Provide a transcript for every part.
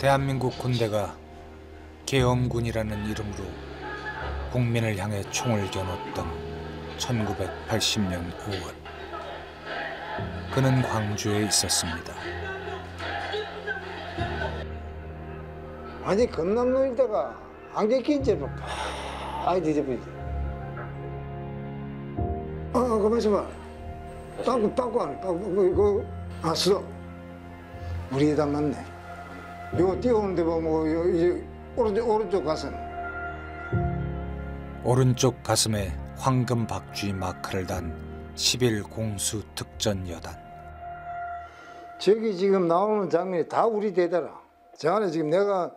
대한민국 군대가 계엄군이라는 이름으로 국민을 향해 총을 겨눴던 1980년 5월. 그는 광주에 있었습니다. 아니 건남로 일대가 안개 낀 채로 팍 뒤집어지. 가만 있어봐. 이거 수도 우리에다 맞네. 요 뛰어오는데 보면 이제 오른쪽 가슴. 오른쪽 가슴에 황금 박쥐 마크를 단 10일 공수 특전 여단. 저기 지금 나오는 장면이 다 우리 대대라. 저 안에 지금 내가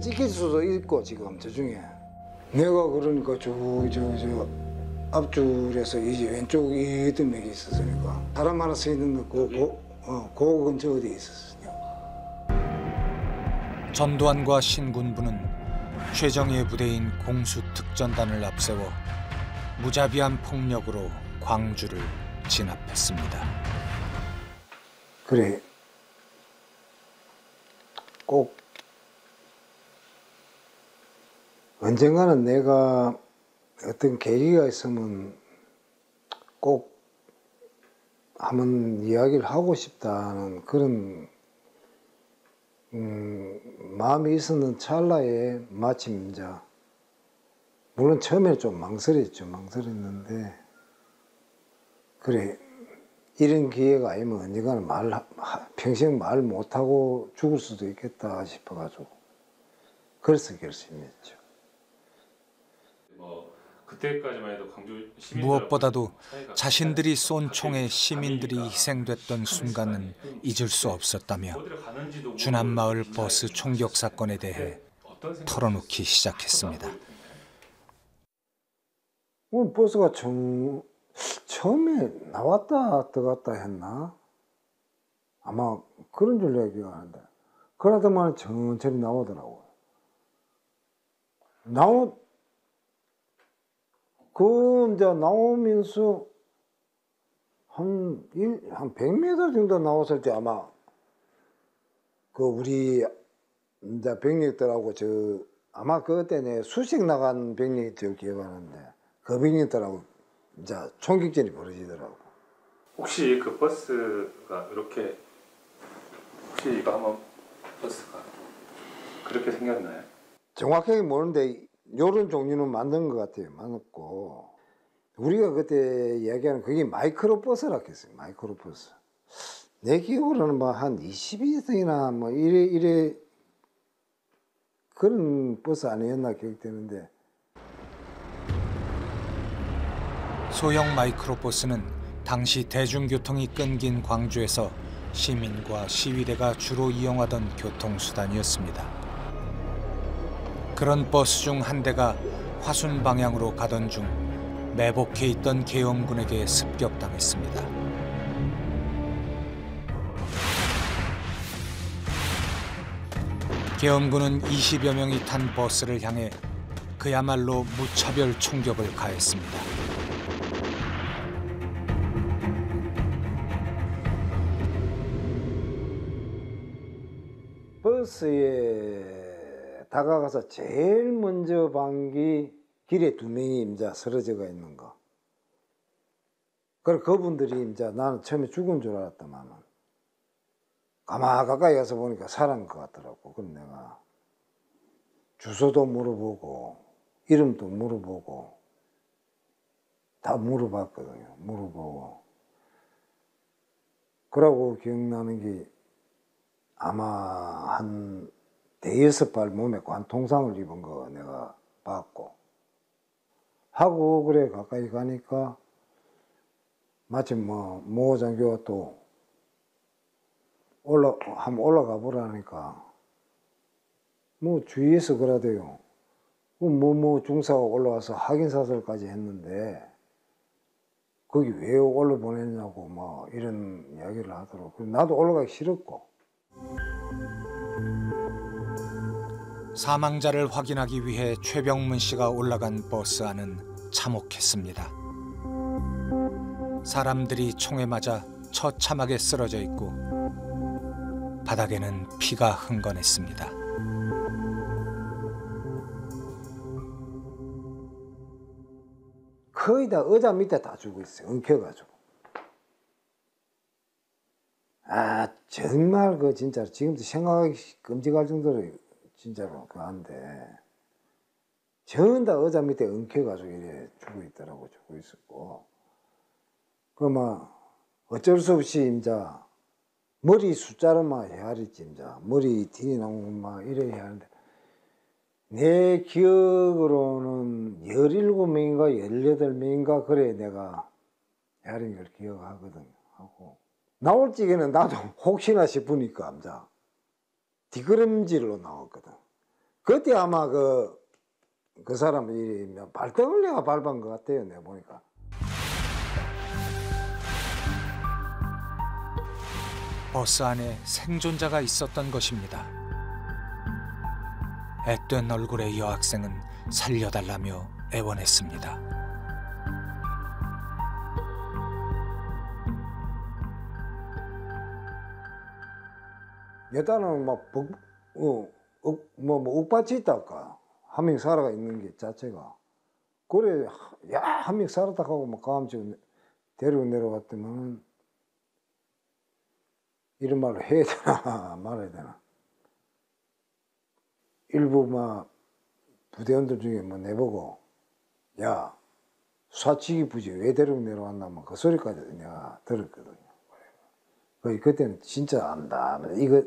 찍힐 수도 있고 지금 저 중에 내가 그러니까 저 앞줄에서 이제 왼쪽 이던 맥이 있었으니까 사람 하나 서 있는 그 근처 어디에 있었으니까. 전두환과 신군부는 최정예 부대인 공수특전단을 앞세워 무자비한 폭력으로 광주를 진압했습니다. 그래, 꼭 언젠가는 내가 어떤 계기가 있으면 꼭 한번 이야기를 하고 싶다는 그런 마음이 있었는 찰나에 마침 이제 물론 처음에 좀 망설였는데 그래 이런 기회가 아니면 언젠가는 평생 말 못하고 죽을 수도 있겠다 싶어가지고 그래서 결심했죠. 그때까지만 해도 광주 무엇보다도 자신들이 쏜 총에 시민들이 희생됐던 순간은 잊을 수 없었다며 주남마을 버스 총격 사건에 대해 털어놓기 시작했습니다. 버스가 처음에 나왔다 들어갔다 했나? 아마 그런 줄 내가 기억하는데 그러다만 천천히 나오더라고요. 이제 나오면서 한 100m 정도 나왔을 때 아마 우리 이제 병력들하고 아마 그때 내 수색 나간 병력들 기억하는데 그 병력들하고 이제 총격전이 벌어지더라고. 혹시 그 버스가 이렇게 혹시 이거 한번 버스가 그렇게 생겼나요? 정확하게 모르는데 요런 종류는 만든 것 같아요. 많았고 우리가 그때 이야기하는 그게 마이크로버스라고 했어요. 마이크로버스. 내 기억으로는 한 22세기나 이래 그런 버스 아니었나 기억되는데. 소형 마이크로버스는 당시 대중교통이 끊긴 광주에서 시민과 시위대가 주로 이용하던 교통수단이었습니다. 그런 버스 중 한 대가 화순 방향으로 가던 중 매복해 있던 계엄군에게 습격당했습니다. 계엄군은 20여 명이 탄 버스를 향해 그야말로 무차별 총격을 가했습니다. 버스에 다가가서 제일 먼저 본 게 길에 2명이 이제 쓰러져가 있는 거. 그래 그분들이 이제 나는 처음에 죽은 줄 알았다만 가까이 가서 보니까 살아난 것 같더라고. 그럼 내가 주소도 물어보고 이름도 물어보고 다 물어봤거든요. 물어보고 그러고 기억나는 게 아마 한 5-6발 몸에 관통상을 입은 거 내가 봤고 하고 그래 가까이 가니까 마침 모 장교가 또 한번 올라가 보라니까 주위에서 그러대요. 중사가 올라와서 확인사살까지 했는데 거기 왜 올라 보냈냐고 이런 이야기를 하더라고. 나도 올라가기 싫었고. 사망자를 확인하기 위해 최병문 씨가 올라간 버스 안은 참혹했습니다. 사람들이 총에 맞아 처참하게 쓰러져 있고 바닥에는 피가 흥건했습니다. 거의 다 의자 밑에 다 죽어 있어요. 엉켜가지고. 아, 정말 그 진짜 지금도 생각하기 끔찍할 정도로 진짜로 그한데 전부 다 의자 밑에 엉켜가지고 이래 죽어 있더라고. 죽어 있었고. 그 막 어쩔 수 없이 이제 머리 숫자로 막 헤아렸지. 이제 머리 티 나고 막 이래 헤아는데 내 기억으로는 17명인가 18명인가 그래 내가 헤아린 걸 기억하거든요. 하고 나올 적에는 나도 혹시나 싶으니까 이제 뒷걸음질로 나왔거든. 그때 아마 그 사람이 발등을 내가 밟은 것 같아요. 내가 보니까. 버스 안에 생존자가 있었던 것입니다. 앳된 얼굴의 여학생은 살려달라며 애원했습니다. 일단은 막 옥밭이 있다까 한 명 살아가 있는 게 자체가 그래 야 한 명 살았다 하고 막 다음 주에 데리고 내려갔더만 이런 말로 해야 되나 말아야 되나. 일부 막 부대원들 중에 뭐 내보고 야 사치기 부지 왜 데리고 내려왔나 뭐 그 소리까지 내가 들었거든요. 그때는 진짜 안다. 이거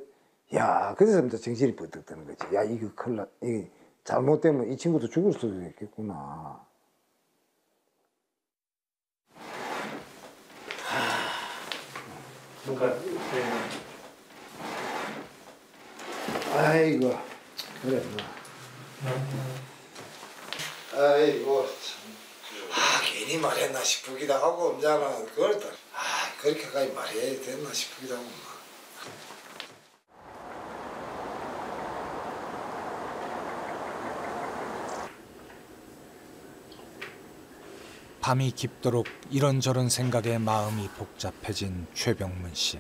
야 그래서 정신이 버뜩 드는 거지. 야 이거 큰일 나. 이게 잘못되면 이 친구도 죽을 수도 있겠구나. 그러니까 아이고 그래 아이고 참. 괜히 말했나 싶기도 하고 언제나 그걸 또 그렇게까지 말해야 됐나 싶기도 하고 밤이 깊도록 이런저런 생각에 마음이 복잡해진 최병문 씨.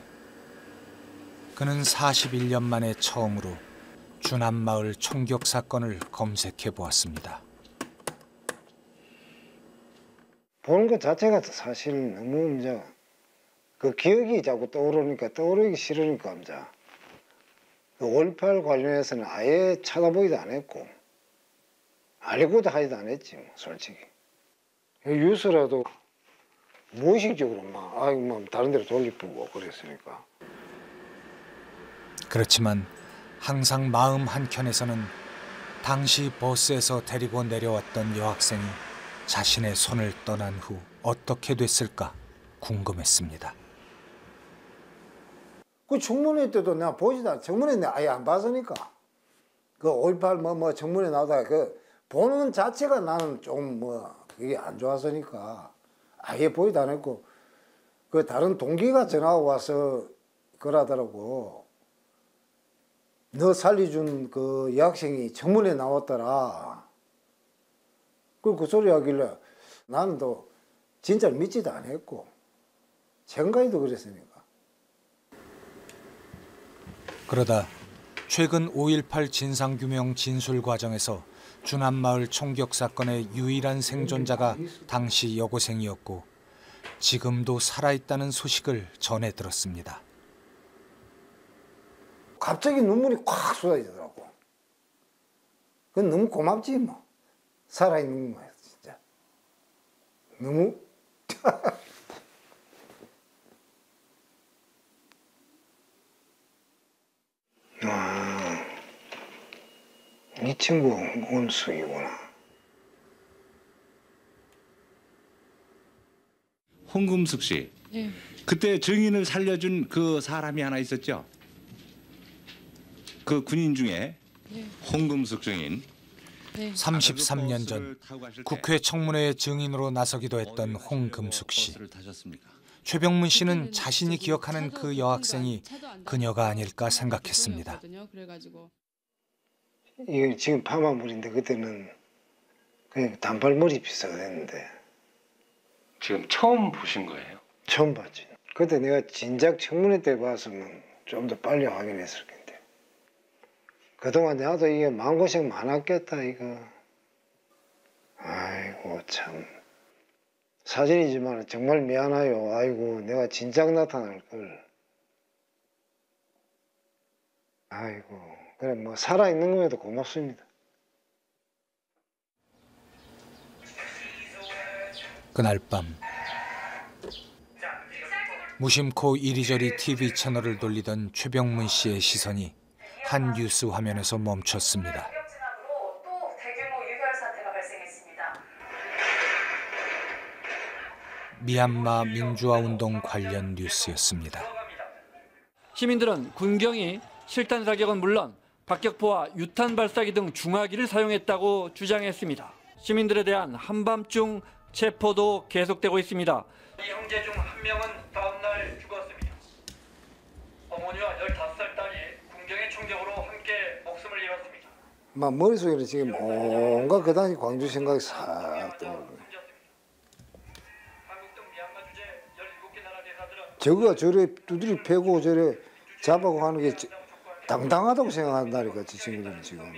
그는 41년 만에 처음으로 주남마을 총격 사건을 검색해 보았습니다. 보는 것 자체가 사실 너무 이제 그 기억이 자꾸 떠오르니까 떠오르기 싫으니까 이제 그 5.18 관련해서는 아예 찾아보기도 안 했고 알고도 하지도 안 했지 뭐 솔직히. 뉴스라도 무의식적으로 막 다른 데로 돌리고 그랬으니까. 그렇지만 항상 마음 한켠에서는 당시 버스에서 데리고 내려왔던 여학생이 자신의 손을 떠난 후 어떻게 됐을까 궁금했습니다. 그 청문회 때도 내가 보지도 않, 청문회 내가 아예 안 봤으니까. 그 5.18 청문회 나오다가 그 보는 자체가 나는 좀 그게 안 좋았으니까 아예 보지도 않았고 그 다른 동기가 전화가 와서 그러더라고. 너 살려준 그 여학생이 청문회 나왔더라. 그 소리 하길래 나는 또 진짜 믿지도 않았고 생각이도 그랬으니까. 그러다 최근 5.18 진상규명 진술 과정에서 주남마을 총격 사건의 유일한 생존자가 당시 여고생이었고 지금도 살아있다는 소식을 전해 들었습니다. 갑자기 눈물이 콱 쏟아지더라고. 그건 너무 고맙지 뭐. 살아있는 거야 진짜. 너무 이 친구가 홍금숙이구나. 홍금숙 씨. 네. 그때 증인을 살려준 그 사람이 하나 있었죠? 그 군인 중에 네. 홍금숙 증인. 네. 33년 전 국회 청문회의 증인으로 나서기도 했던 홍금숙 씨. 최병문 씨는 자신이 기억하는 그 여학생이 그녀가 아닐까 생각했습니다. 이게 지금 파마물인데 그때는 그냥 단발머리 비슷하게 됐는데. 지금 처음 보신 거예요? 처음 봤지. 그때 내가 진작 청문회 때 봤으면 좀 더 빨리 확인했을 텐데. 그동안 나도 이게 마음고생 많았겠다 이거. 아이고 참. 사진이지만 정말 미안해요. 아이고 내가 진작 나타날 걸. 아이고 그래 뭐 살아있는 것에도 고맙습니다. 그날 밤 무심코 이리저리 TV 채널을 돌리던 최병문 씨의 시선이 한 뉴스 화면에서 멈췄습니다. 또 대규모 유혈 사태가 발생했습니다. 미얀마 민주화 운동 관련 뉴스였습니다. 시민들은 군경이 실탄 사격은 물론 박격포와 유탄 발사기 등 중화기를 사용했다고 주장했습니다. 시민들에 대한 한밤중 체포도 계속되고 있습니다. 이 형제 중 한 명은 다음 날 죽었습니다. 어머니와 15살 딸이 군경의 총격으로 함께 목숨을 잃었습니다. 막 머릿속에 지금 뭔가 그 당시 광주 생각이 싹 떠오르네. 한국 등 미얀마 주재 17개 나라 대사들은 저거가 저래 두드리 패고 저래 잡아고 하는 게 당당하다고 생각한다니까 저 친구들은 지금.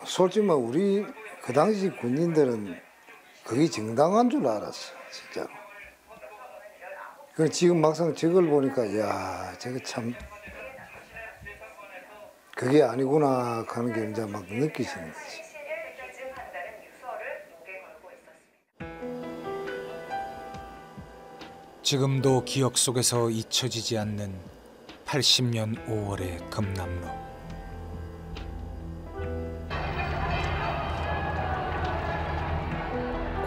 솔직히 뭐 우리 그 당시 군인들은 그게 정당한 줄 알았어 진짜로. 그 지금 막상 저걸 보니까 야 저거 참 그게 아니구나 하는 게 이제 막 느끼시는 거지. 지금도 기억 속에서 잊혀지지 않는 80년 5월의 금남로.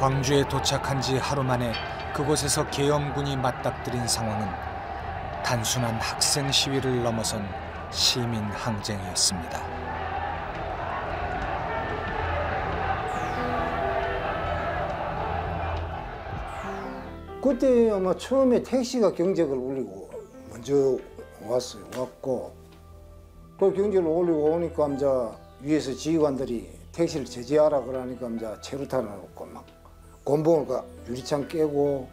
광주에 도착한 지 하루 만에 그곳에서 계엄군이 맞닥뜨린 상황은 단순한 학생 시위를 넘어선 시민 항쟁이었습니다. 그때 아마 처음에 택시가 경적을 울리고 먼저 왔어요. 왔고 또 경적을 울리고 오니까 이제 위에서 지휘관들이 택시를 제지하라 그러니까 이제 체류탄을 놓고 막 곤봉을 유리창 깨고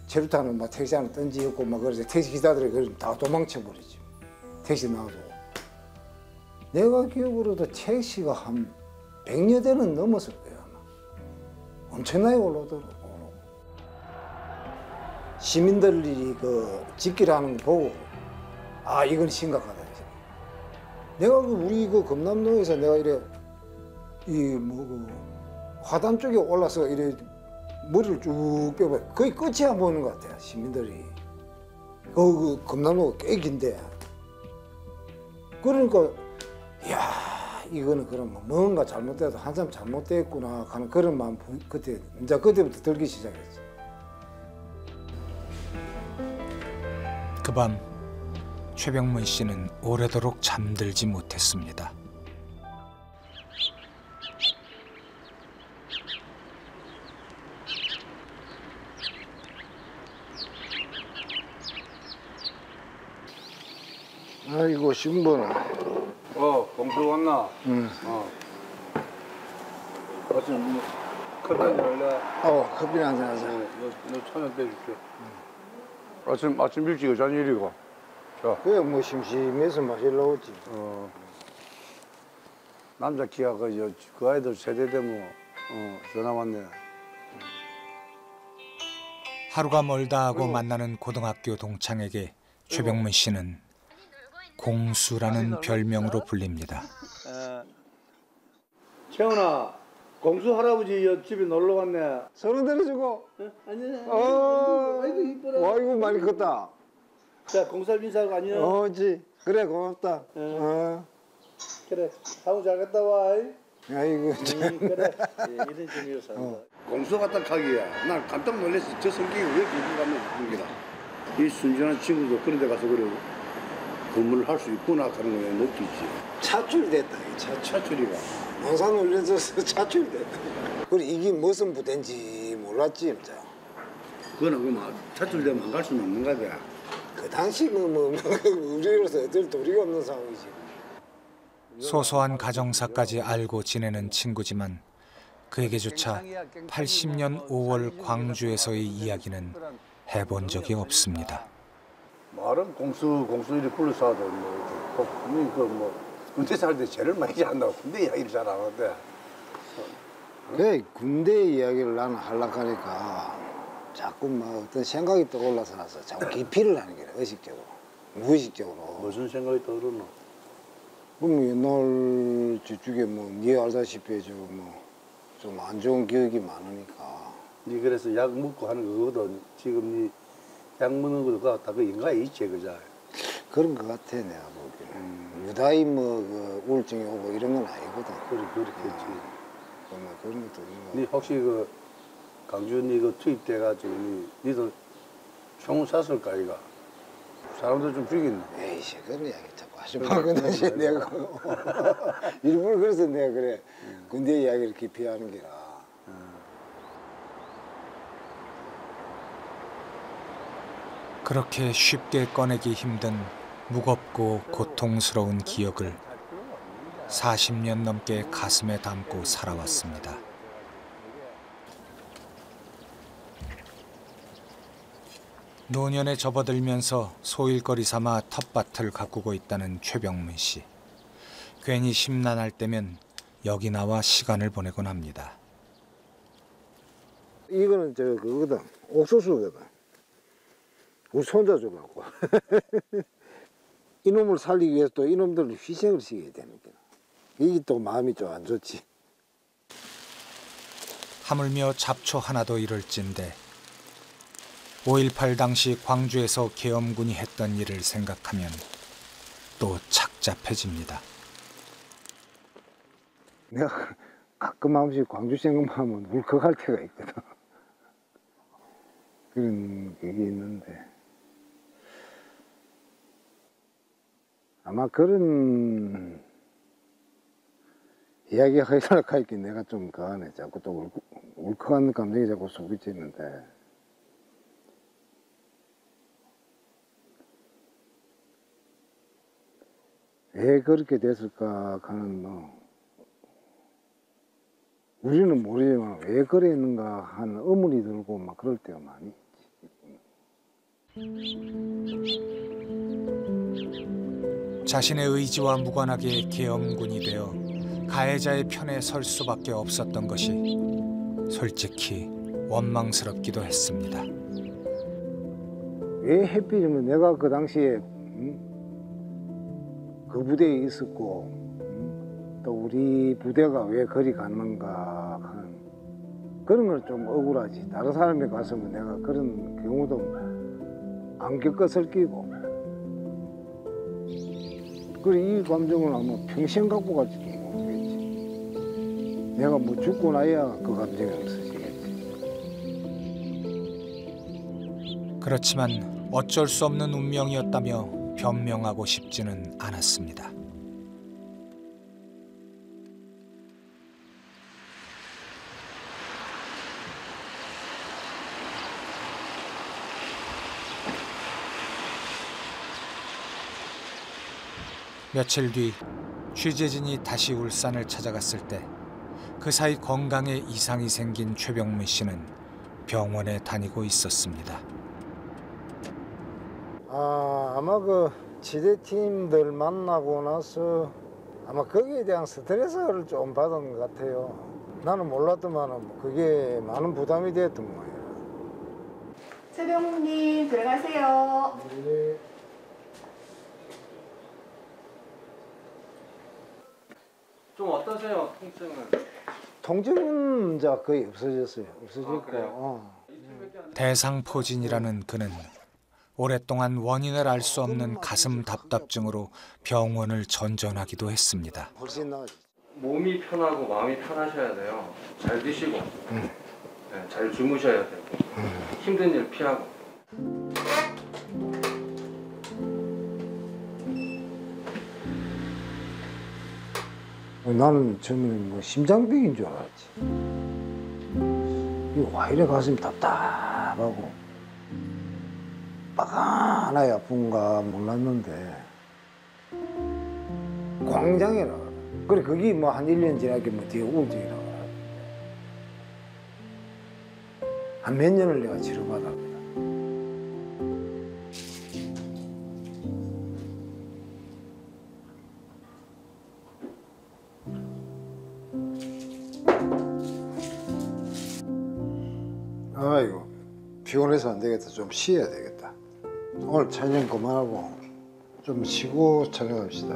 체류탄을 막 택시 안에 던지고 막 그래서 택시 기사들이 그걸 다 도망쳐 버리죠. 택시 놔두고. 내가 기억으로도 택시가 한 100여 대는 넘었을 거야 아마. 엄청나게 올라오더라고. 시민들이 그 집기를 하는 거 보고 아 이건 심각하다. 내가 우리 그 금남로에서 내가 이래 그 화단 쪽에 올라서 이래 머리를 쭉 빼봐 거의 끝이 안 보이는 것 같아 시민들이. 그 금남로가 꽤 긴데 그러니까 야 이거는 그럼 뭔가 잘못돼서 한참 잘못됐구나 하는 그런 마음 그때 이제 그때부터 들기 시작했지. 그 밤 최병문 씨는 오래도록 잠들지 못했습니다. 아이고 신분아. 공수 왔나? 응. 아침 커피 한잔 할래? 커피 한잔 하자. 너 천원 빼줄게. 아침 일찍 어쩐 일이고? 자. 그래 뭐 심심해서 마시려고 했지. 남자 키가 그 아이들 세대 되면 전화 왔네. 하루가 멀다 하고 만나는 고등학교 동창에게 최병문 씨는 공수라는 별명으로 불립니다. 채훈아, 공수 할아버지 집에 놀러 왔네. 서로 들어주고. 안녕. 아이고 이뻐라. 아이고 많이 컸다. 자, 공사 인사하고 안녕. 어지. 그래 고맙다. 그래, 하고 잘 갔다 와. 아이고 그래, 이런 재미로 산다. 공수 갔다 가기야. 난 깜짝 놀랐어. 저 성격이 왜 공수 가면 그런 게다. 이 순진한 친구도 그런 데 가서 그래. 근무를 할 수 있구나 하는 걸 느끼지. 차출됐다. 차출이가. 농사 올려줘서 차출됐다. 그래 이게 무슨 부대인지 몰랐지 진짜. 그거는 그만 차출되면 안 갈 수는 없는 거야. 그 당시 우리로서 어쩔 도리가 없는 상황이지. 소소한 가정사까지 알고 지내는 친구지만 그에게조차 80년 5월 광주에서의 이야기는 해본 적이 없습니다. 말은 공수 이렇게 불러서도 뭐 군대 살 때 제일 많이 한다고 군대 이야기를 잘 안 하는데. 그래 군대 이야기를 나는 하려고 하니까 자꾸 막 어떤 생각이 떠올라서 나서 자꾸 기피를 하는 거야. 의식적으로 무의식적으로. 무슨 생각이 떠오르노? 그럼 옛날 저쪽에 뭐 니 알다시피 저 뭐 좀 안 좋은 기억이 많으니까. 니 그래서 약 먹고 하는 거거든. 지금 니 약 먹는 거가 다 그 인가에 있지 그자. 그런 것 같아 내가 보기에는. 무다히 뭐 그 우울증이 오고 이런 건 아니거든. 그렇겠지. 뭐 그런 것도 있는 거. 니 혹시 그 강주 니 그 투입돼가지고 니도 총 쐈을까 이가? 사람들 좀 죽였네. 에이씨 그런 이야기 자꾸 하지 마. 근데 내가 일부러 그래서 내가 그래 군대 이야기를 기피하는 게라. 그렇게 쉽게 꺼내기 힘든 무겁고 고통스러운 기억을 40년 넘게 가슴에 담고 살아왔습니다. 노년에 접어들면서 소일거리 삼아 텃밭을 가꾸고 있다는 최병문 씨. 괜히 심란할 때면 여기 나와 시간을 보내곤 합니다. 이거는 저 그거거든. 옥수수거든. 우리 손자 주려고. 이놈을 살리기 위해서 또 이놈들을 희생을 시켜야 되는 거야. 이게 또 마음이 좀 안 좋지. 하물며 잡초 하나도 이럴진데 5.18 당시 광주에서 계엄군이 했던 일을 생각하면 또 착잡해집니다. 내가 가끔 한 번씩 광주 생각만 하면 울컥할 때가 있거든. 그런 게 있는데 아마 그런 이야기 하려고 하니까 내가 좀 그하네. 자꾸 또 울컥한 감정이 자꾸 속이 찌는데 왜 그렇게 됐을까 하는 뭐 우리는 모르지만 왜 그랬는가 하는 의문이 들고 막 그럴 때가 많이 있지. 자신의 의지와 무관하게 계엄군이 되어 가해자의 편에 설 수밖에 없었던 것이 솔직히 원망스럽기도 했습니다. 왜 하필이면 내가 그 당시에 그 부대에 있었고 또 우리 부대가 왜 거리 갔는가 하는 그런 건 좀 억울하지. 다른 사람이 갔으면 내가 그런 경우도 안 겪었을 끼고 그리고 이 감정을 아마 평생 갖고 갈지도 모르겠지. 내가 뭐 죽고 나야 그 감정이 없어지겠지. 그렇지만 어쩔 수 없는 운명이었다며 변명하고 싶지는 않았습니다. 며칠 뒤 취재진이 다시 울산을 찾아갔을 때 그 사이 건강에 이상이 생긴 최병문 씨는 병원에 다니고 있었습니다. 아마 그 지대팀들 만나고 나서 아마 거기에 대한 스트레스를 좀 받은 것 같아요. 나는 몰랐더만 그게 많은 부담이 됐던 거예요. 최병문님 들어가세요. 네. 좀 어떠세요, 통증은? 통증은 이제 거의 없어졌어요. 없어졌고. 대상포진이라는 그는 오랫동안 원인을 알 수 없는 가슴 답답증으로 병원을 전전하기도 했습니다. 훨씬 나아졌죠. 몸이 편하고 마음이 편하셔야 돼요. 잘 드시고, 네, 잘 주무셔야 되고, 힘든 일 피하고. 나는 처음에는 뭐 심장병인 줄 알았지. 왜 이래 가슴이 답답하고 빠가나게 아픈가 몰랐는데 광장이라 그래. 그게 뭐 한 1년 지나게 뭐 뒤에 우울증이라고 그래. 한 몇 년을 내가 치료받았거든. 피곤해서 안 되겠다. 좀 쉬어야 되겠다. 오늘 촬영 그만하고 좀 쉬고 촬영합시다.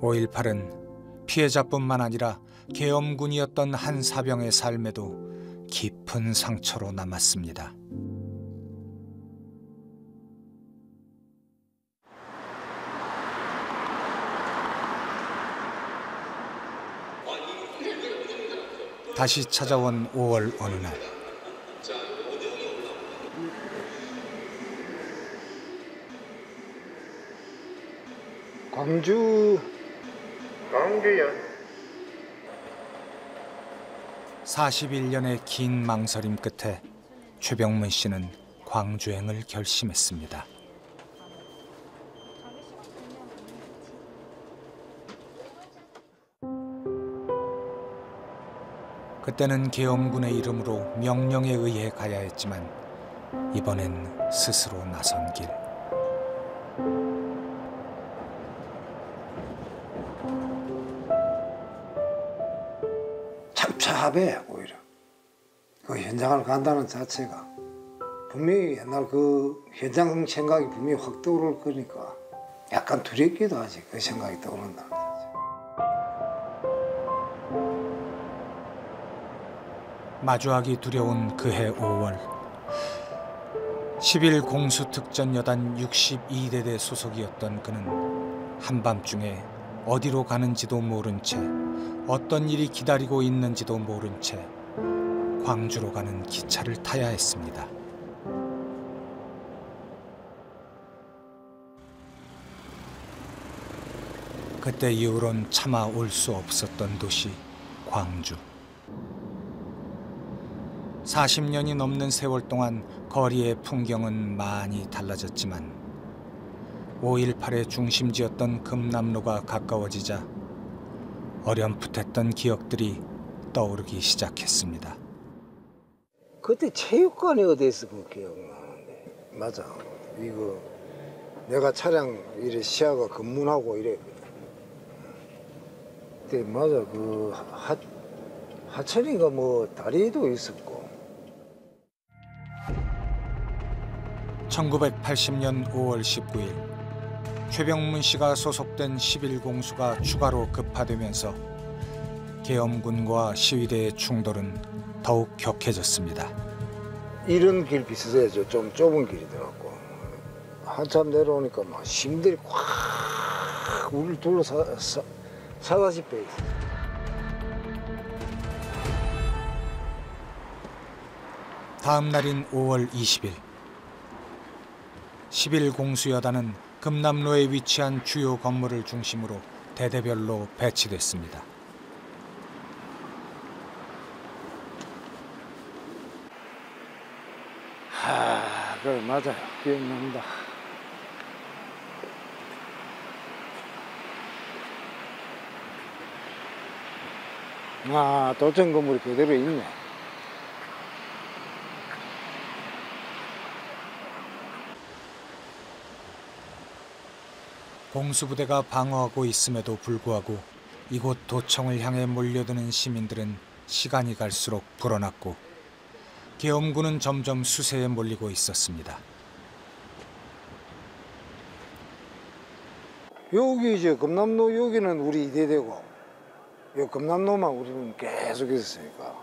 (5.18은) 피해자뿐만 아니라 계엄군이었던 한 사병의 삶에도 깊은 상처로 남았습니다. 다시 찾아온 5월 어느 날. 광주요. 41년의 긴 망설임 끝에 최병문 씨는 광주행을 결심했습니다. 그때는 계엄군의 이름으로 명령에 의해 가야 했지만 이번엔 스스로 나선 길. 참잡해 오히려. 그 현장을 간다는 자체가 분명히 옛날 그 현장 생각이 분명히 확 떠오를 거니까 약간 두렵기도 하지. 그 생각이 떠오른다는 자체. 마주하기 두려운 그해 5월 10일 공수특전여단 62대대 소속이었던 그는 한밤중에 어디로 가는지도 모른 채 어떤 일이 기다리고 있는지도 모른 채 광주로 가는 기차를 타야 했습니다. 그때 이후론 차마 올 수 없었던 도시 광주. 40년이 넘는 세월 동안 거리의 풍경은 많이 달라졌지만 5.18의 중심지였던 금남로가 가까워지자 어렴풋했던 기억들이 떠오르기 시작했습니다. 그때 체육관이 어디서 그 기억나는데. 맞아. 이거 내가 차량 이래 시야가 검문하고 이래. 그때 맞아. 그 하천인가 뭐 다리도 있었고. 1980년 5월 19일 최병문 씨가 소속된 11공수가 추가로 급파되면서 계엄군과 시위대의 충돌은 더욱 격해졌습니다. 이런 길 비슷해져. 좀 좁은 길이더라고. 한참 내려오니까 막 시민들이 꽉 우리를 둘러싸다시피 있어. 다음 날인 5월 20일 11공수여단은 금남로에 위치한 주요 건물을 중심으로 대대별로 배치됐습니다. 그래 맞아요. 기억납니다. 도청 건물이 그대로 있네. 공수부대가 방어하고 있음에도 불구하고 이곳 도청을 향해 몰려드는 시민들은 시간이 갈수록 불어났고 계엄군은 점점 수세에 몰리고 있었습니다. 여기 이제 금남로 여기는 우리 이대되고 요 금남로만 우리는 계속 있었으니까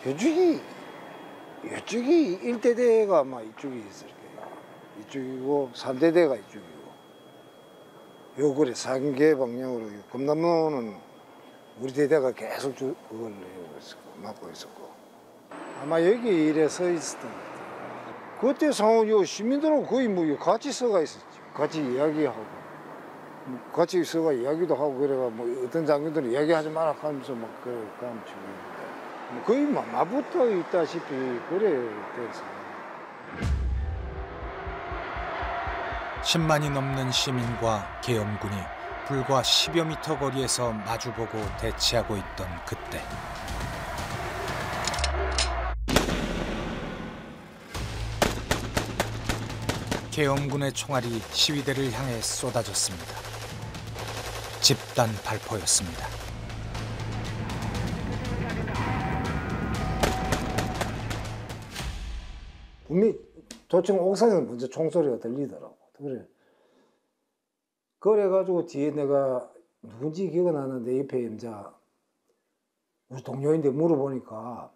이쪽이 일대대가 아마 이쪽이 있을 거예요. 이쪽이고 3대대가 이쪽이고 요 그래 3개 방향으로 금남로는 우리 대대가 계속 그걸 맡고 있었고 아마 여기 이래 서 있었던 것 같아요. 그때 상호 요 시민들하고 거의 뭐 같이 서가 있었지. 같이 이야기하고 같이 서가 이야기도 하고 그래가 뭐 어떤 장교들은 이야기하지 마라 하면서 막 그래 감치고 뭐 거의 막 맞붙어 있다시피 그래 됐어. 10만이 넘는 시민과 계엄군이 불과 10여 미터 거리에서 마주보고 대치하고 있던 그때 계엄군의 총알이 시위대를 향해 쏟아졌습니다. 집단 발포였습니다. 분명히 도청 옥상에서 먼저 총소리가 들리더라고. 그래가지고 뒤에 내가 누군지 기억은 안 나는데 옆에 이제 우리 동료인데 물어보니까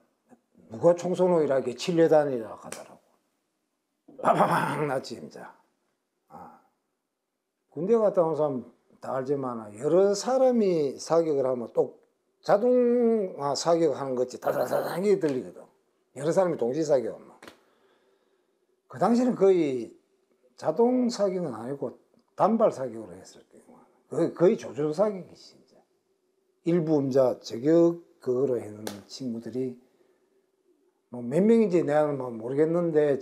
누가 총선호이라 이렇게 칠려다니라 하더라고. 빠바방 났지 이제. 군대 갔다 온 사람 다 알지만 여러 사람이 사격을 하면 또 자동화 사격하는 것이 다다다다하게 들리거든. 여러 사람이 동시 사격하면. 그 당시에는 거의 자동 사격은 아니고 단발 사격으로 했을 거예요. 거의 조조 사격이지. 이제. 일부 이제 저격 그거로 해놓은 친구들이 뭐 몇 명인지 내가 모르겠는데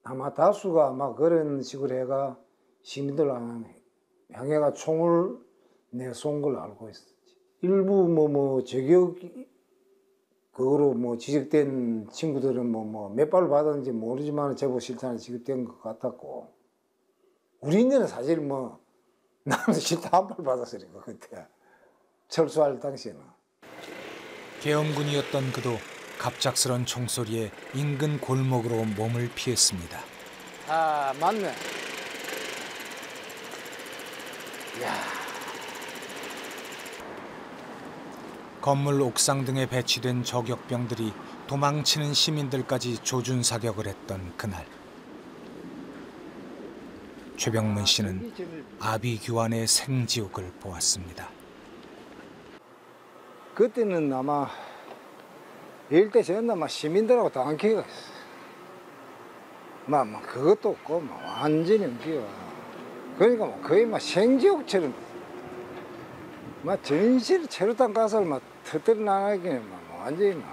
아마 다수가 아마 그런 식으로 해가 시민들 향해가 총을 내쏜 걸로 알고 있었지. 일부 저격 그거로 지적된 친구들은 몇 발을 받았는지 모르지만 제보 실탄에 지급된 것 같았고, 우리는 사실 나는 실탄 한 발 받았으니까 그때 철수할 당시에는. 계엄군이었던 그도 갑작스런 총소리에 인근 골목으로 몸을 피했습니다. 아, 맞네. 이야. 건물 옥상 등에 배치된 저격병들이 도망치는 시민들까지 조준 사격을 했던 그날. 최병문 씨는 아비규환의 생지옥을 보았습니다. 그때는 아마 일대 전나 시민들하고 당기가 있어. 그것도 없고 완전히 엉키가. 그러니까 거의 생지옥처럼 전실 체류탄 가스를 터뜨려 나가기는 완전히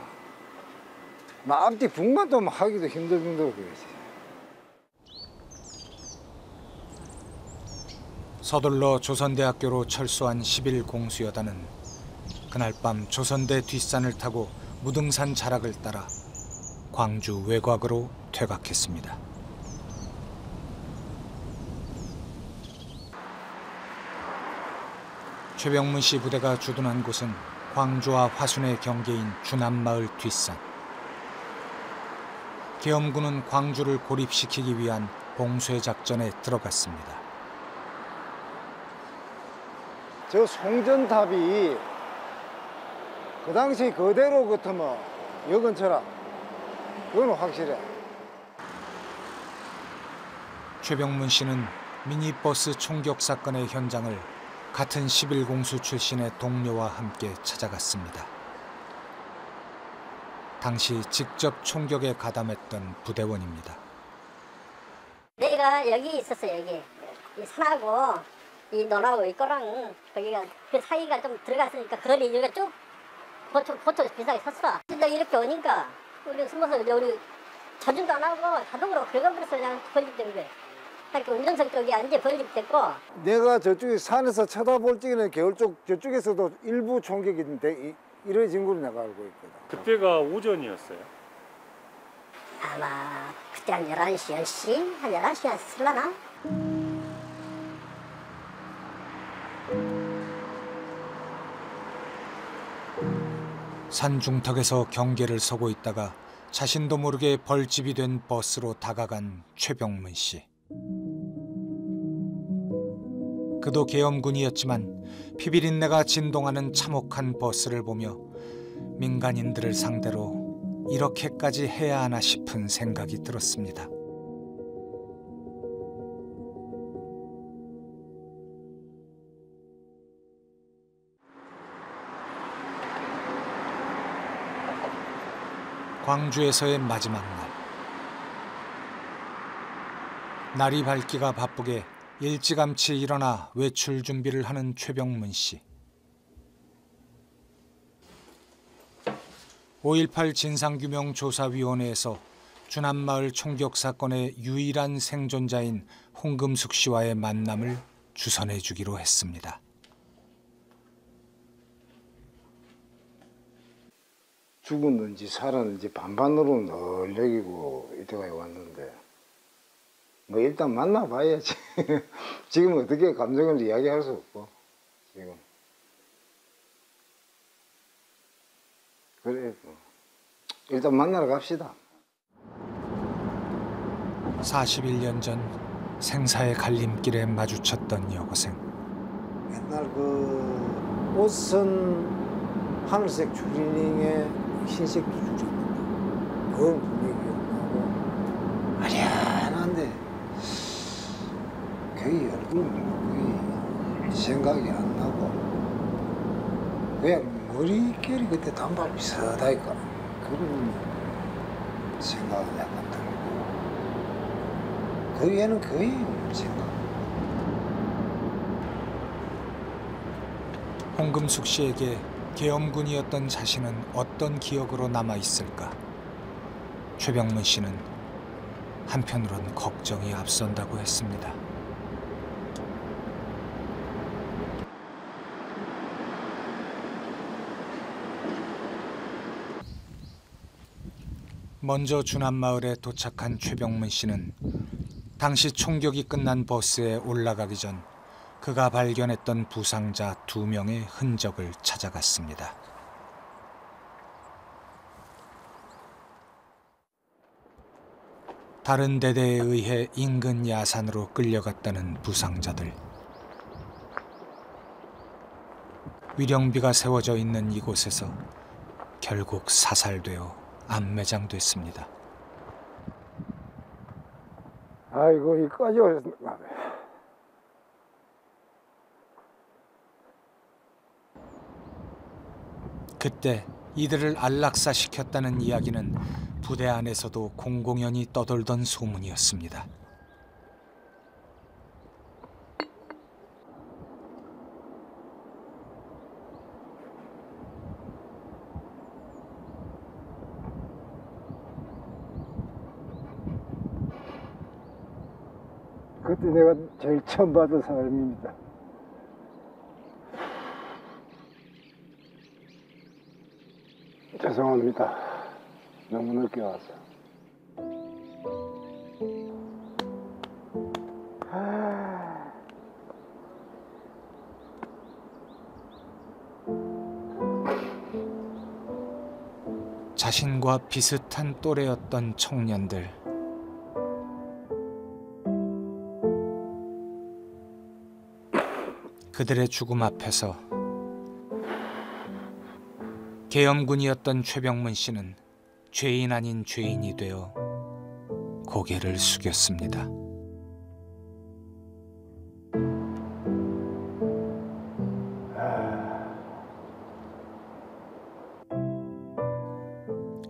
앞뒤 분간도 하기도 힘들고 그러지. 서둘러 조선대학교로 철수한 11공수여단은 그날 밤 조선대 뒷산을 타고 무등산 자락을 따라 광주 외곽으로 퇴각했습니다. 최병문 씨 부대가 주둔한 곳은 광주와 화순의 경계인 주남마을 뒷산. 계엄군은 광주를 고립시키기 위한 봉쇄 작전에 들어갔습니다. 저 송전탑이 그 당시 그대로 같으면 여건처럼 그건 확실해. 최병문 씨는 미니버스 총격 사건의 현장을 같은 11공수 출신의 동료와 함께 찾아갔습니다. 당시 직접 총격에 가담했던 부대원입니다. 내가 여기 있었어. 여기 이 산하고 이 논하고 이 꼬랑 거기가 그 사이가 좀 들어갔으니까 거리 여기가 쭉 보초 비슷하게 섰어. 진짜 이렇게 오니까 우리 숨어서 우리 조준도 안 하고 자동으로 긁어버려서 그냥 벌집된 거예요. 그러니까 운전석 쪽이 완전히 벌집됐고. 내가 저쪽에 산에서 쳐다볼 적에는 겨울 쪽 저쪽에서도 일부 총격이 이루어진 걸로 내가 알고 있거든. 그때가 오전이었어요? 아마 그때 한 11시, 10시? 한 11시간 쓸라나? 산 중턱에서 경계를 서고 있다가 자신도 모르게 벌집이 된 버스로 다가간 최병문 씨. 그도 계엄군이었지만 피비린내가 진동하는 참혹한 버스를 보며 민간인들을 상대로 이렇게까지 해야 하나 싶은 생각이 들었습니다. 광주에서의 마지막 날. 날이 밝기가 바쁘게 일찌감치 일어나 외출 준비를 하는 최병문 씨. 5.18 진상규명조사위원회에서 주남마을 총격 사건의 유일한 생존자인 홍금숙 씨와의 만남을 주선해 주기로 했습니다. 죽었는지 살았는지 반반으로 늘 얘기고 이때까지 왔는데 일단 만나봐야지. 지금 어떻게 감정을 이야기할 수 없고 지금 그래 일단 만나러 갑시다. 41년 전 생사의 갈림길에 마주쳤던 여고생. 옛날 그 옷은 하늘색 추리닝에 흰색 추리닝 그건 분명히 기억나고 아련한데 거의 얼굴은 거의 생각이 안 나고 그냥 머릿결이 그때 단발 비슷하니까 그런 생각은 약간 들고 그 위에는 거의 생각. 홍금숙 씨에게 계엄군이었던 자신은 어떤 기억으로 남아 있을까? 최병문 씨는 한편으론 걱정이 앞선다고 했습니다. 먼저 주남마을에 도착한 최병문 씨는 당시 총격이 끝난 버스에 올라가기 전 그가 발견했던 부상자 2명의 흔적을 찾아갔습니다. 다른 대대에 의해 인근 야산으로 끌려갔다는 부상자들. 위령비가 세워져 있는 이곳에서 결국 사살되어 안매장됐습니다. 아이고 이까지 오셨나. 그때 이들을 안락사시켰다는 이야기는 부대 안에서도 공공연히 떠돌던 소문이었습니다. 그때 내가 제일 처음 받은 사람입니다. 죄송합니다. 너무 늦게 와서. 자신과 비슷한 또래였던 청년들. 그들의 죽음 앞에서 계엄군이었던 최병문 씨는 죄인 아닌 죄인이 되어 고개를 숙였습니다.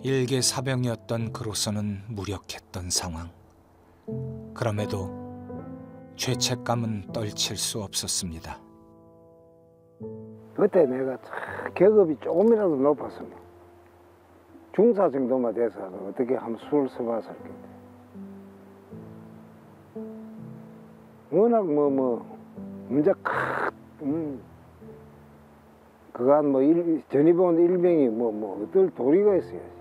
일개 사병이었던 그로서는 무력했던 상황. 그럼에도 죄책감은 떨칠 수 없었습니다. 그때 내가 계급이 조금이라도 높았으면 중사 정도만 돼서 어떻게 한번 술을 써봤을 텐데. 워낙 문제 그간 전입원 일병이 어떨 도리가 있어야지.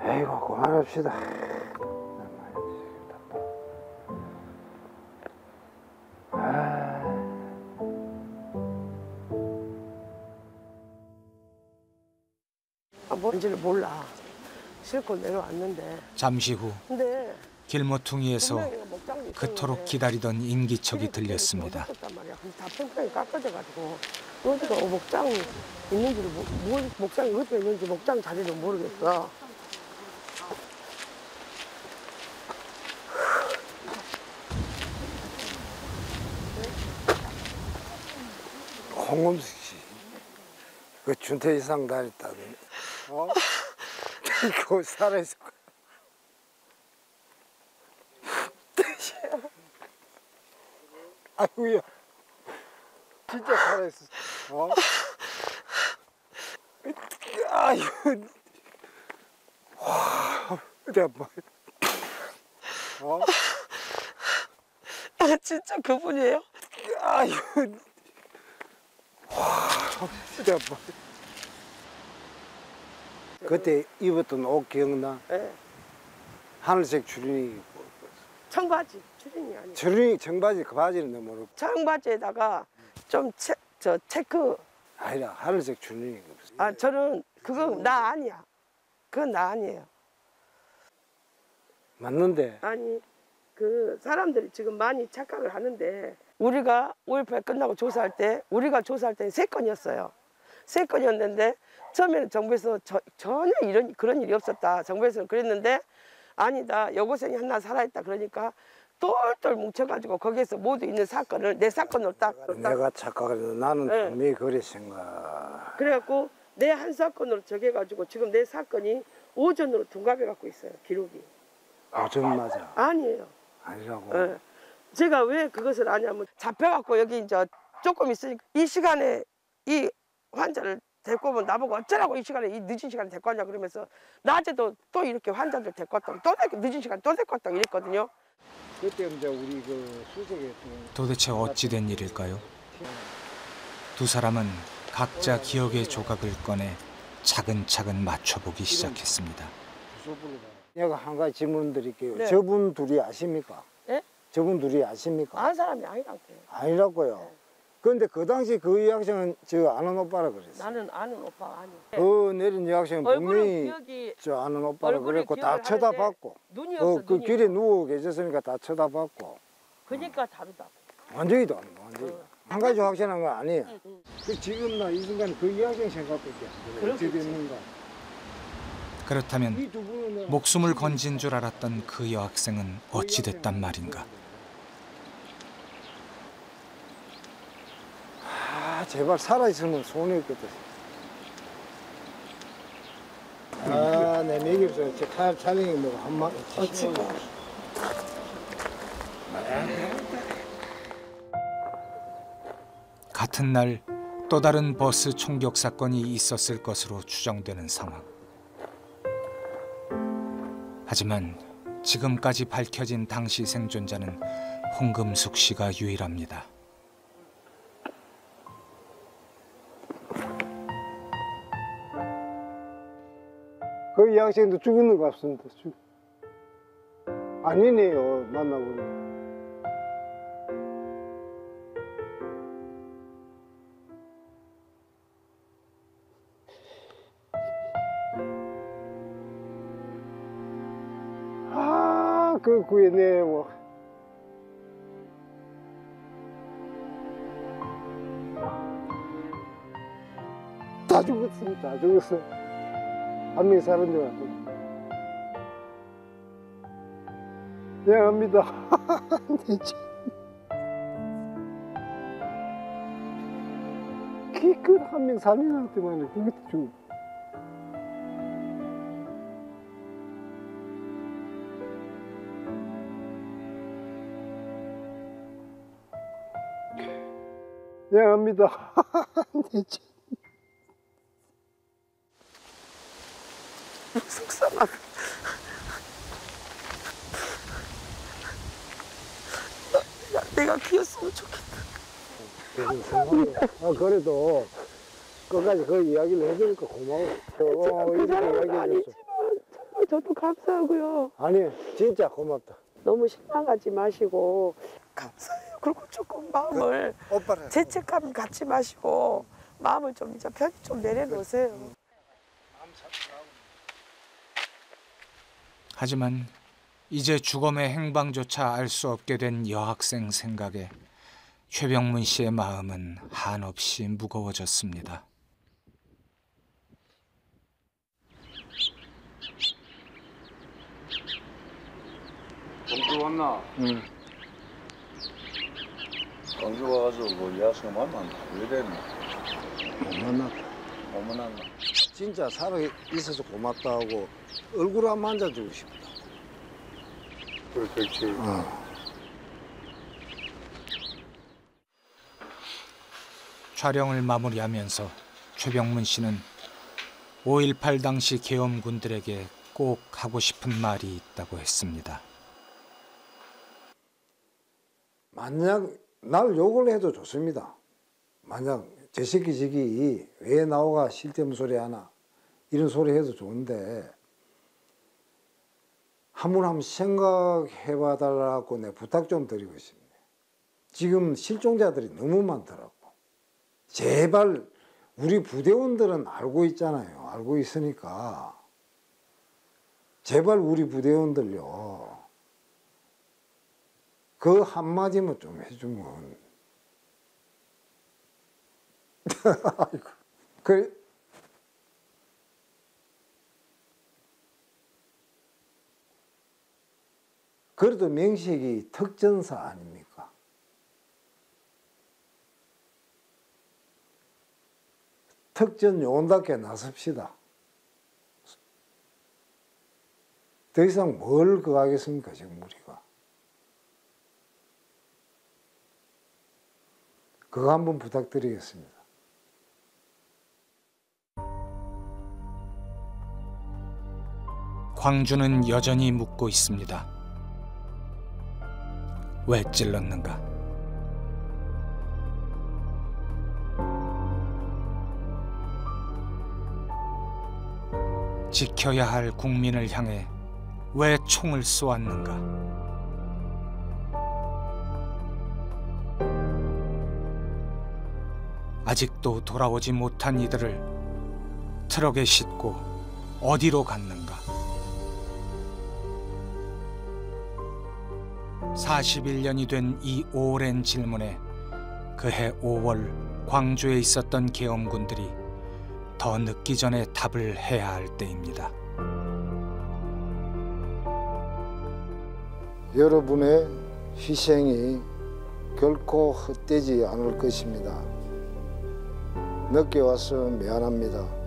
에이고 그만합시다. 뭔지를 몰라. 싣고 내려왔는데. 잠시 후 근데 길모퉁이에서 그토록 기다리던 인기척이 들렸습니다. 다 팽팽히 깎아져가지고 어디가 목장 있는지를 목장이 어디에 있는지 목장 자리를 모르겠어. 홍금숙 씨, 그 준태 이상 다녔다더니, 그거 살아있을 거야. 아이고야, 진짜 살아있어. 아이고, 와, 어디 아파. 아, 진짜 그분이에요? 아이고, 와, 어디 아파. 그때 입었던 옷 기억나? 예. 하늘색 추리닝. 청바지, 추리닝이 아니고. 추리닝 청바지 그 바지는 너무 어렵고. 청바지에다가 좀 체크. 아니라 하늘색 추리닝. 아, 저는 그건 나 아니야. 그건 나 아니에요. 맞는데. 아니, 그 사람들이 지금 많이 착각을 하는데 우리가 5.18 끝나고 조사할 때 우리가 조사할 때는 3건이었어요. 3건이었는데 처음에는 정부에서 전혀 그런 일이 없었다. 정부에서는 그랬는데 아니다. 여고생이 하나 살아있다. 그러니까 똘똘 뭉쳐가지고 거기에서 모두 있는 사건을 내 사건으로 딱. 내가 착각을 해서 나는 네. 분명히 그랬은가. 그래갖고 내 한 사건으로 정해가지고 지금 내 사건이 오전으로 둔갑해 갖고 있어요. 기록이. 오전 맞아. 아니에요. 아니라고. 네. 제가 왜 그것을 아냐면 잡혀갖고 여기 이제 조금 있으니까 이 시간에 이 환자를 데리고 오면 나보고 어쩌라고 이 시간에 이 늦은 시간에 데리고 왔냐 그러면서 낮에도 또 이렇게 환자들 데리고 왔다고 또 늦은 시간에 또 데리고 왔다고 이랬거든요. 그때 이제 우리 그 수색에 도대체 어찌된 일일까요? 두 사람은 각자 기억의 조각을 꺼내 차근차근 맞춰보기 시작했습니다. 내가 한 가지 질문 드릴게요. 네. 저분 둘이 아십니까? 네? 저분 둘이 아십니까? 아는 사람이 아니라고요. 아니라고요. 네. 그런데 그 당시 그 여학생은 저 아는 오빠라 그랬어요. 나는 아는 오빠가 아니에요. 그 내린 여학생은 얼굴은 분명히 기억이 저 아는 오빠라 얼굴은 그랬고 다 기억을 쳐다봤고 눈이 없어. 그 눈이 길에 없어. 누워 계셨으니까 다 쳐다봤고 그러니까 다르다. 완전히 다르네 완전히. 한 가지 확실한 건 아니에요. 그 지금 나 이 순간 그 여학생 생각밖에 안 들어요. 어떻게 됐는가. 그렇다면 이 두 분은 목숨을 건진 줄 알았던 그 여학생은 어찌 됐단 말인가? 아 제발 살아있으면 소원이었겠다. 아내 매깁서 제 칼 촬영이 뭐 한마 같은 날 또 다른 버스 총격 사건이 있었을 것으로 추정되는 상황. 하지만 지금까지 밝혀진 당시 생존자는 홍금숙 씨가 유일합니다. 그 여학생도 죽은 것 같습니다. 아니네요 만나보니. 그 구해내 뭐. 다 죽었습니다. 다 죽었어요. 한 명이 사는 줄 알고. 미안합니다. 기껏 한 명 살리한테만 그것도 죽어. 미안합니다. 속상하다. 내가 키웠으면 좋겠다. 그래도 끝까지 그 이야기를 해주니까 고마워. 그 사람은 이야기해줬어. 아니지만 저도 감사하고요. 아니 진짜 고맙다. 너무 실망하지 마시고 감사해요. 그리고 조금 마음을 오빠를 죄책감 갖지 마시고 마음을 좀 이제 편히 좀 내려놓으세요. 하지만 이제 죽음의 행방조차 알 수 없게 된 여학생 생각에 최병문 씨의 마음은 한없이 무거워졌습니다. 광주 왔나? 응. 광주 와가지고 뭐 여학생 만났나? 왜 됐나? 못 만났다. 못 만났나? 진짜 살아 있어서 고맙다고 얼굴 한번 만져주고 싶다. 그렇지. 촬영을 마무리하면서 최병문 씨는 5.18 당시 계엄군들에게 꼭 하고 싶은 말이 있다고 했습니다. 만약 날 욕을 해도 좋습니다. 만약 저 새끼 저기 왜 나오가 실대문 소리 하나 이런 소리 해도 좋은데 한번 생각해 봐달라고 내 부탁 좀 드리고 싶네요. 지금 실종자들이 너무 많더라고. 제발 우리 부대원들은 알고 있잖아요. 알고 있으니까 제발 우리 부대원들요. 그 한마디만 좀 해주면. 아이고. 그래도 명식이 특전사 아닙니까? 특전 요원답게 나섭시다. 더 이상 뭘 그거 하겠습니까, 지금 우리가. 그거 한번 부탁드리겠습니다. 광주는 여전히 묻고 있습니다. 왜 찔렀는가? 지켜야 할 국민을 향해 왜 총을 쏘았는가? 아직도 돌아오지 못한 이들을 트럭에 싣고 어디로 갔는가? 41년이 된 이 오랜 질문에 그해 5월 광주에 있었던 계엄군들이 더 늦기 전에 답을 해야 할 때입니다. 여러분의 희생이 결코 헛되지 않을 것입니다. 늦게 와서 미안합니다.